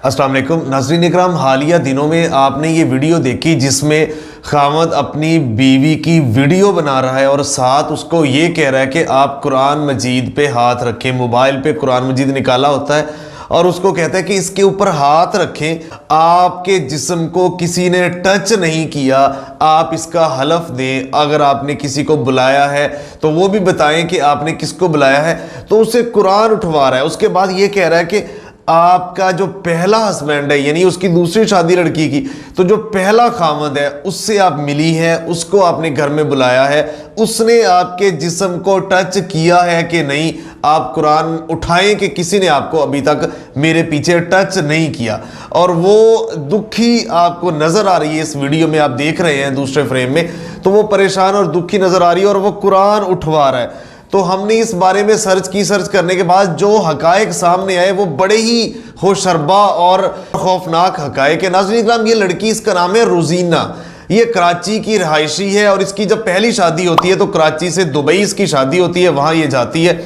अस्सलाम वालेकुम नाज़रीन इकराम, हालिया दिनों में आपने ये वीडियो देखी जिसमें खामद अपनी बीवी की वीडियो बना रहा है और साथ उसको ये कह रहा है कि आप कुरान मजीद पे हाथ रखें। मोबाइल पे कुरान मजीद निकाला होता है और उसको कहता है कि इसके ऊपर हाथ रखें, आपके जिस्म को किसी ने टच नहीं किया, आप इसका हलफ दें। अगर आपने किसी को बुलाया है तो वो भी बताएं कि आपने किसको बुलाया है। तो उसे कुरान उठवा रहा है। उसके बाद ये कह रहा है कि आपका जो पहला हस्बैंड है, यानी उसकी दूसरी शादी लड़की की, तो जो पहला खामद है उससे आप मिली हैं, उसको आपने घर में बुलाया है, उसने आपके जिस्म को टच किया है कि नहीं। आप कुरान उठाएं कि किसी ने आपको अभी तक मेरे पीछे टच नहीं किया। और वो दुखी आपको नजर आ रही है, इस वीडियो में आप देख रहे हैं दूसरे फ्रेम में, तो वो परेशान और दुखी नजर आ रही है और वो कुरान उठवा रहा है। तो हमने इस बारे में सर्च करने के बाद जो हकायक सामने आए वो बड़े ही होशरबा और खौफनाक हकायक है। नाज़रीन इकराम, ये लड़की, इसका नाम है रोजीना, ये कराची की रहायशी है और इसकी जब पहली शादी होती है तो कराची से दुबई इसकी शादी होती है, वहाँ ये जाती है।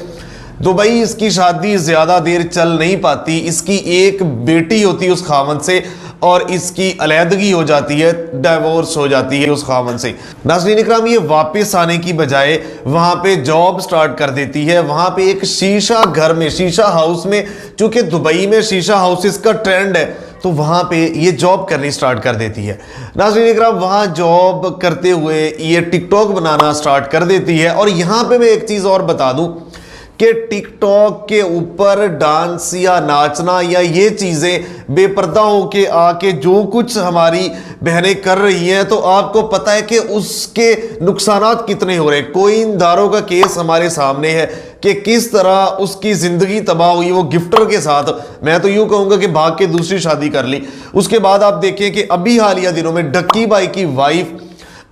दुबई इसकी शादी ज़्यादा देर चल नहीं पाती, इसकी एक बेटी होती है उस खामन से और इसकी अलहदगी हो जाती है, डाइवोर्स हो जाती है उस खामन से। नाज़रीन इकराम, ये वापस आने की बजाय वहाँ पे जॉब स्टार्ट कर देती है। वहाँ पे एक शीशा घर में, शीशा हाउस में, चूँकि दुबई में शीशा हाउसेस का ट्रेंड है, तो वहाँ पे ये जॉब करनी स्टार्ट कर देती है। नाज़रीन इकराम, वहाँ जॉब करते हुए ये टिकटॉक बनाना स्टार्ट कर देती है। और यहाँ पे मैं एक चीज़ और बता दूँ कि टिकटॉक के ऊपर डांस या नाचना या ये चीज़ें बेपर्दा होके आके जो कुछ हमारी बहनें कर रही हैं, तो आपको पता है कि उसके नुकसानात कितने हो रहे हैं। कोइन दारो का केस हमारे सामने है कि किस तरह उसकी ज़िंदगी तबाह हुई वो गिफ्टर के साथ। मैं तो यूँ कहूँगा कि भाग के दूसरी शादी कर ली। उसके बाद आप देखें कि अभी हालिया दिनों में डक्की बाई की वाइफ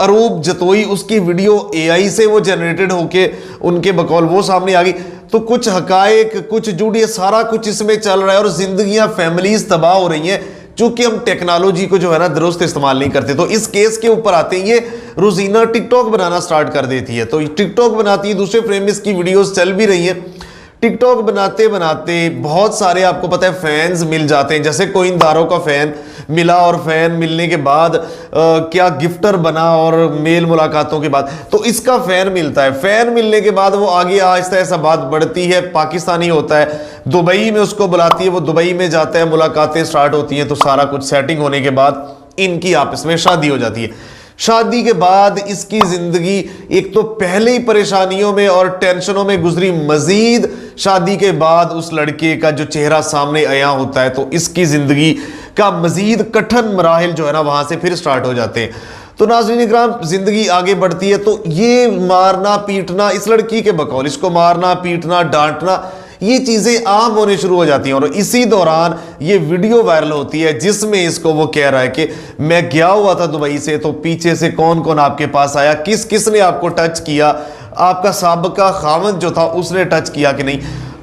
अरूब जतोई, उसकी वीडियो एआई से वो जनरेटेड होके उनके बकौल वो सामने आ गई। तो कुछ हकायक, कुछ जुड़े, सारा कुछ इसमें चल रहा है और जिंदगियां, फैमिलीज तबाह हो रही हैं क्योंकि हम टेक्नोलॉजी को जो है ना दुरुस्त इस्तेमाल नहीं करते। तो इस केस के ऊपर आते हैं, ये रोजीना टिकटॉक बनाना स्टार्ट कर देती है। तो टिकटॉक बनाती है, दूसरे फ्रेम में इसकी वीडियोस चल भी रही हैं। टिकटॉक बनाते बनाते बहुत सारे, आपको पता है, फैंस मिल जाते हैं। जैसे कोइन दारो का फैन मिला और फैन मिलने के बाद क्या गिफ्टर बना और मेल मुलाकातों के बाद तो इसका फैन मिलता है। फैन मिलने के बाद वो आगे आहिस्ता ऐसा बात बढ़ती है, पाकिस्तानी होता है, दुबई में उसको बुलाती है, वो दुबई में जाता है, मुलाकातें स्टार्ट होती हैं। तो सारा कुछ सेटिंग होने के बाद इनकी आपस में शादी हो जाती है। शादी के बाद इसकी जिंदगी एक तो पहले ही परेशानियों में और टेंशनों में गुजरी, मजीद शादी के बाद उस लड़के का जो चेहरा सामने आया होता है तो इसकी जिंदगी का मजीद कठिन मराहिल जो है ना वहां से फिर स्टार्ट हो जाते हैं। तो नाज़रीन इकराम, जिंदगी आगे बढ़ती है तो ये मारना पीटना, इस लड़की के बकौल इसको मारना पीटना डांटना, ये चीजें आम होने शुरू हो जाती हैं। और इसी दौरान ये वीडियो वायरल होती है जिसमें इसको वो कह रहा है कि मैं गया हुआ था दुबई से, तो पीछे से कौन कौन आपके पास आया, किस किस ने आपको टच किया, आपका साबका खामद जो था उसने टच किया कि नहीं।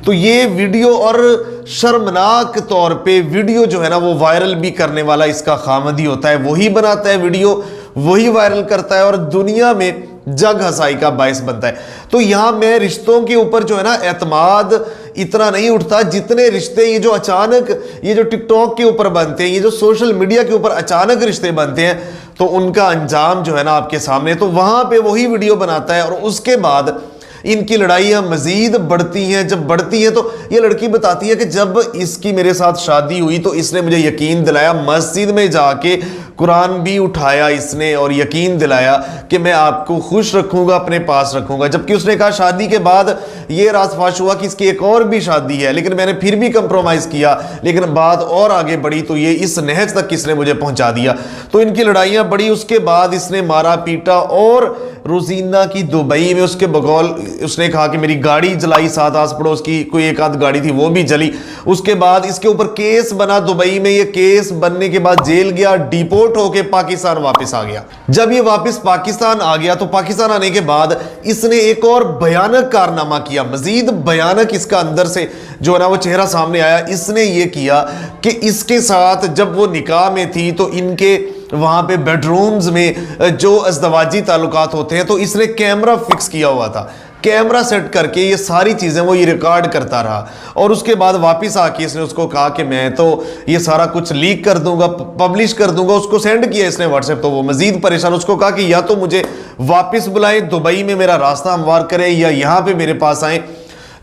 तो ये वीडियो, और शर्मनाक तौर पे वीडियो जो है ना वो वायरल भी करने वाला इसका खामद ही होता है। वही बनाता है वीडियो, वही वायरल करता है और दुनिया में जग हंसाई का बायस बनता है। तो यहां मैं रिश्तों के ऊपर जो है ना एतमाद इतना नहीं उठता जितने रिश्ते ये जो अचानक, ये जो टिकटॉक के ऊपर बनते हैं, ये जो सोशल मीडिया के ऊपर अचानक रिश्ते बनते हैं, तो उनका अंजाम जो है ना आपके सामने। तो वहां पे वही वीडियो बनाता है और उसके बाद इनकी लड़ाइयाँ मजीद बढ़ती हैं। जब बढ़ती हैं तो ये लड़की बताती है कि जब इसकी मेरे साथ शादी हुई तो इसने मुझे यकीन दिलाया, मस्जिद में जाके कुरान भी उठाया इसने और यकीन दिलाया कि मैं आपको खुश रखूंगा, अपने पास रखूंगा। जबकि उसने कहा शादी के बाद ये राज़ हुआ कि इसकी एक और भी शादी है, लेकिन मैंने फिर भी कंप्रोमाइज़ किया, लेकिन बात और आगे बढ़ी तो ये इस नहज तक इसने मुझे पहुंचा दिया। तो इनकी लड़ाइयाँ बढ़ी, उसके बाद इसने मारा पीटा और रोजीना की दुबई में उसके बगौल उसने कहा कि मेरी गाड़ी जलाई, साथ आस पड़ोस की कोई एक आध गाड़ी थी वो भी जली। उसके बाद इसके ऊपर केस बना दुबई में। ये केस बनने के बाद जेल गया, डिपोर्ट होके पाकिस्तान वापस आ गया। जब ये वापस पाकिस्तान आ गया तो पाकिस्तान आने के बाद इसने एक और भयानक कारनामा किया, मजीद भयानक इसका अंदर से जो है ना वो चेहरा सामने आया। इसने ये किया कि इसके साथ जब वो निकाह में थी तो इनके वहां पे बेडरूम्स में जो अज़दवाजी ताल्लुकात होते हैं तो इसने कैमरा फिक्स किया हुआ था। कैमरा सेट करके ये सारी चीज़ें वो ये रिकॉर्ड करता रहा। और उसके बाद वापस आके इसने उसको कहा कि मैं तो ये सारा कुछ लीक कर दूंगा, पब्लिश कर दूंगा। उसको सेंड किया इसने व्हाट्सएप, तो वो मजीद परेशान। उसको कहा कि या तो मुझे वापस बुलाएं, दुबई में मेरा रास्ता हमवार करें, या यहाँ पे मेरे पास आए,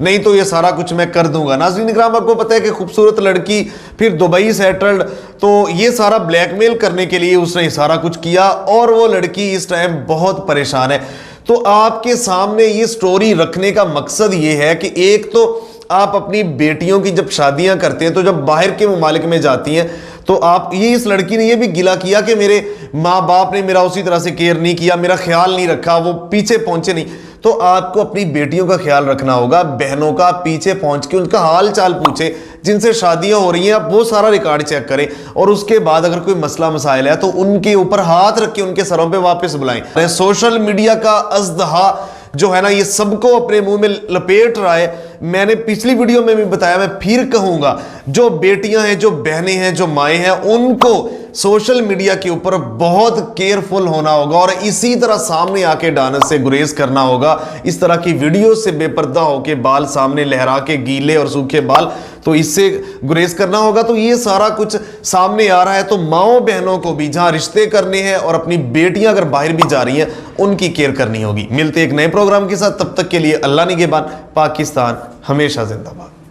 नहीं तो ये सारा कुछ मैं कर दूंगा। नाज़रीन इकराम, आपको पता है कि खूबसूरत लड़की फिर दुबई सेटल्ड, तो ये सारा ब्लैकमेल करने के लिए उसने सारा कुछ किया और वो लड़की इस टाइम बहुत परेशान है। तो आपके सामने ये स्टोरी रखने का मकसद ये है कि एक तो आप अपनी बेटियों की जब शादियां करते हैं, तो जब बाहर के मुमालिक में जाती हैं, तो आप ये, इस लड़की ने ये भी गिला किया कि मेरे माँ बाप ने मेरा उसी तरह से केयर नहीं किया, मेरा ख्याल नहीं रखा, वो पीछे पहुंचे नहीं। तो आपको अपनी बेटियों का ख्याल रखना होगा, बहनों का पीछे पहुंच के उनका हाल चाल पूछे, जिनसे शादियां हो रही हैं आप वो सारा रिकॉर्ड चेक करें, और उसके बाद अगर कोई मसला मसाइल है तो उनके ऊपर हाथ रख के उनके सरों पे वापस बुलाएं। सोशल मीडिया का अज़दहा जो है ना, ये सबको अपने मुंह में लपेट रहा है। मैंने पिछली वीडियो में भी बताया, मैं फिर कहूंगा, जो बेटियां हैं, जो बहनें हैं, जो माएँ हैं, उनको सोशल मीडिया के ऊपर बहुत केयरफुल होना होगा और इसी तरह सामने आके डांस से गुरेज करना होगा। इस तरह की वीडियो से बेपर्दा होके बाल सामने लहरा के, गीले और सूखे बाल, तो इससे गुरेज करना होगा। तो ये सारा कुछ सामने आ रहा है, तो माओ बहनों को भी जहां रिश्ते करने हैं और अपनी बेटियां अगर बाहर भी जा रही हैं, उनकी केयर करनी होगी। मिलते एक नए प्रोग्राम के साथ, तब तक के लिए अल्लाह निगहबान। पाकिस्तान हमेशा जिंदाबाद।